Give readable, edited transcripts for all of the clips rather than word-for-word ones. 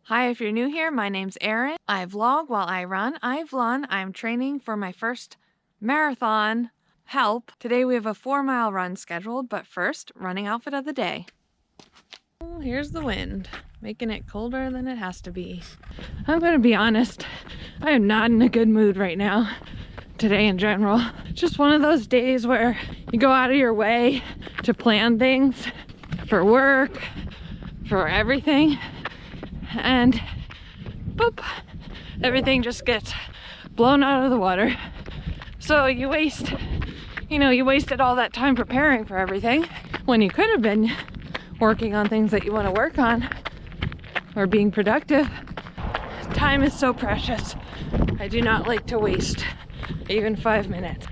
Hi, if you're new here, my name's Erin. I vlog while I run. I'm training for my first marathon. Help! Today we have a 4-mile run scheduled, but first, running outfit of the day. Oh, here's the wind, making it colder than it has to be. I'm gonna be honest, I am not in a good mood right now. Today in general. Just one of those days where you go out of your way to plan things for work, for everything, and boop, everything just gets blown out of the water. So you wasted all that time preparing for everything when you could have been working on things that you want to work on or being productive. Time is so precious. I do not like to waste even 5 minutes.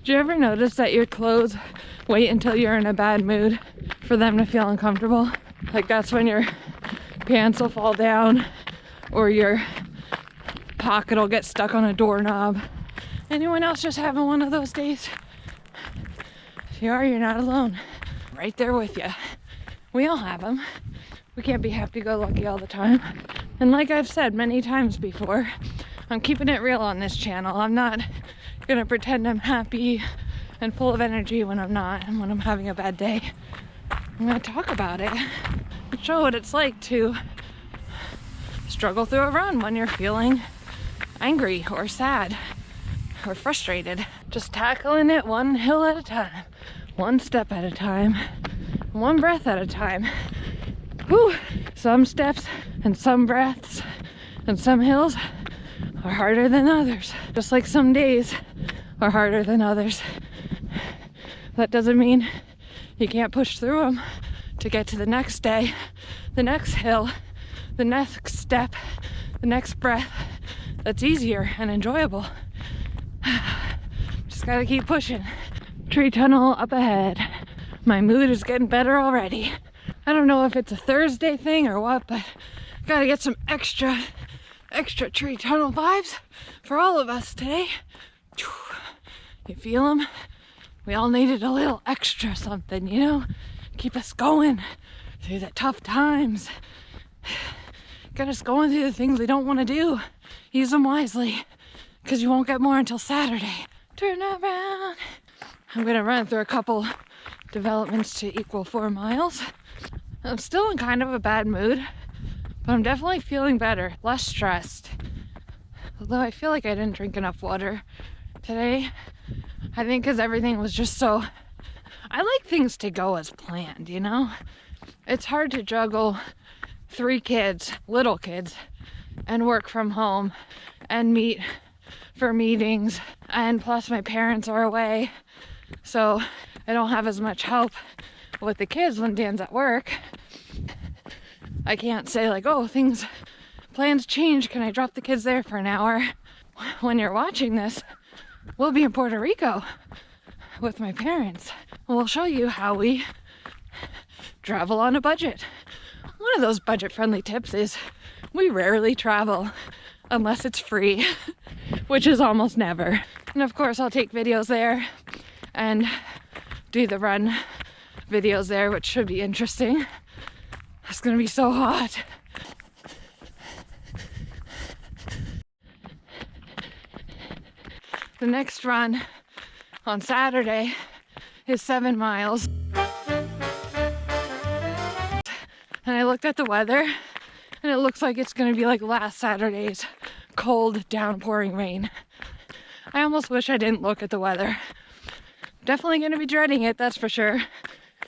Do you ever notice that your clothes wait until you're in a bad mood for them to feel uncomfortable? Like that's when your pants will fall down or your pocket will get stuck on a doorknob. Anyone else just having one of those days? If you are, you're not alone. I'm right there with you. We all have them. We can't be happy-go-lucky all the time. And like I've said many times before, I'm keeping it real on this channel. I'm not gonna pretend I'm happy and full of energy when I'm not, and when I'm having a bad day. I'm gonna talk about it and show what it's like to struggle through a run when you're feeling angry or sad or frustrated. Just tackling it one hill at a time, one step at a time, one breath at a time. Whew. Some steps and some breaths and some hills are harder than others. Just like some days are harder than others. That doesn't mean you can't push through them to get to the next day, the next hill, the next step, the next breath that's easier and enjoyable. Just gotta keep pushing. Tree tunnel up ahead. My mood is getting better already. I don't know if it's a Thursday thing or what, but gotta get some extra tree tunnel vibes for all of us today. You feel them? We all needed a little extra something, you know? Keep us going through the tough times. Get us going through the things we don't want to do. Use them wisely, because you won't get more until Saturday. Turn around. I'm gonna run through a couple developments to equal 4 miles. I'm still in kind of a bad mood, but I'm definitely feeling better, less stressed. Although I feel like I didn't drink enough water today. I think because everything was just so... I like things to go as planned, you know? It's hard to juggle 3 kids, little kids, and work from home and meet for meetings. And plus my parents are away, so I don't have as much help with the kids when Dan's at work. I can't say like, oh, plans change, can I drop the kids there for an hour? When you're watching this, we'll be in Puerto Rico with my parents. We'll show you how we travel on a budget. One of those budget-friendly tips is we rarely travel unless it's free, which is almost never. And of course, I'll take videos there and do the run videos there, which should be interesting. It's gonna be so hot. The next run on Saturday is 7 miles. And I looked at the weather and it looks like it's gonna be like last Saturday's cold, downpouring rain. I almost wish I didn't look at the weather. Definitely gonna be dreading it, that's for sure.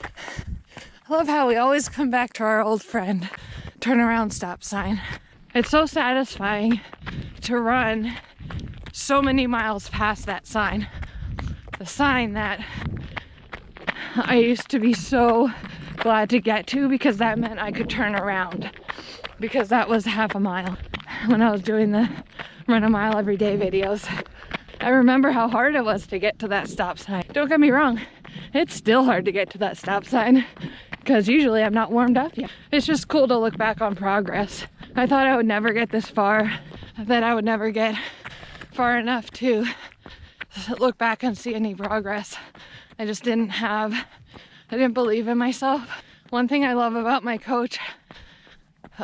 I love how we always come back to our old friend, turnaround stop sign. It's so satisfying to run so many miles past that sign. The sign that I used to be so glad to get to because that meant I could turn around, because that was half a mile when I was doing the run a mile every day videos. I remember how hard it was to get to that stop sign. Don't get me wrong, it's still hard to get to that stop sign because usually I'm not warmed up yet. It's just cool to look back on progress. I thought I would never get this far. I thought I would never get far enough to look back and see any progress. I didn't believe in myself. One thing I love about my coach,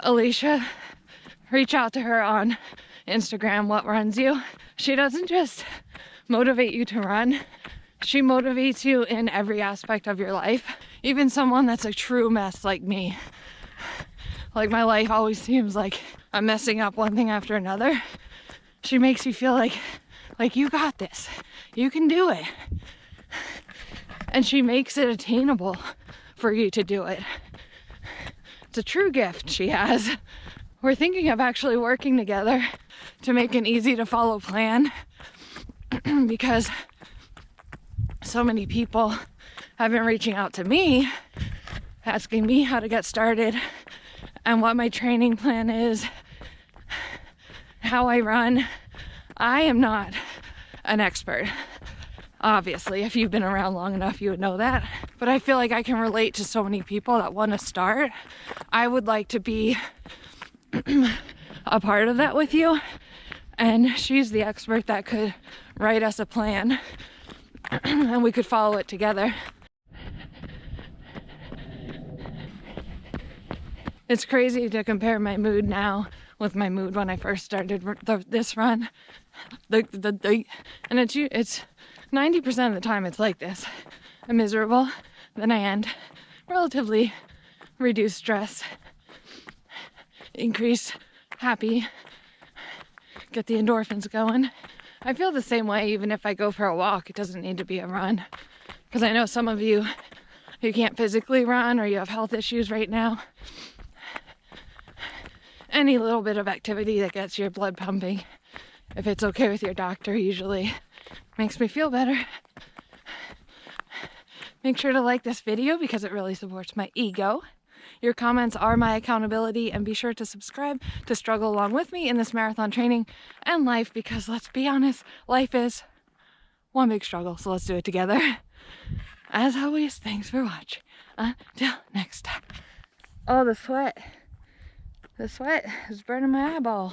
Alicia, reach out to her on Instagram, What Runs You. She doesn't just motivate you to run, she motivates you in every aspect of your life. Even someone that's a true mess like me. Like my life always seems like I'm messing up one thing after another. She makes you feel like you got this. You can do it. And she makes it attainable for you to do it. It's a true gift she has. We're thinking of actually working together to make an easy to follow plan because so many people have been reaching out to me, asking me how to get started and what my training plan is, how I run. I am not an expert. Obviously, if you've been around long enough, you would know that. But I feel like I can relate to so many people that want to start. I would like to be a part of that with you. And she's the expert that could write us a plan and we could follow it together. It's crazy to compare my mood now with my mood when I first started this run. And it's 90% of the time it's like this. I'm miserable, then I end. Relatively reduced stress, increased happy, get the endorphins going. I feel the same way even if I go for a walk. It doesn't need to be a run. Because I know some of you who can't physically run or you have health issues right now. Any little bit of activity that gets your blood pumping, if it's okay with your doctor, usually makes me feel better. Make sure to like this video because it really supports my ego. Your comments are my accountability, and be sure to subscribe to struggle along with me in this marathon training and life, because let's be honest, life is one big struggle, so let's do it together. As always, thanks for watching. Until next time. Oh, the sweat is burning my eyeball.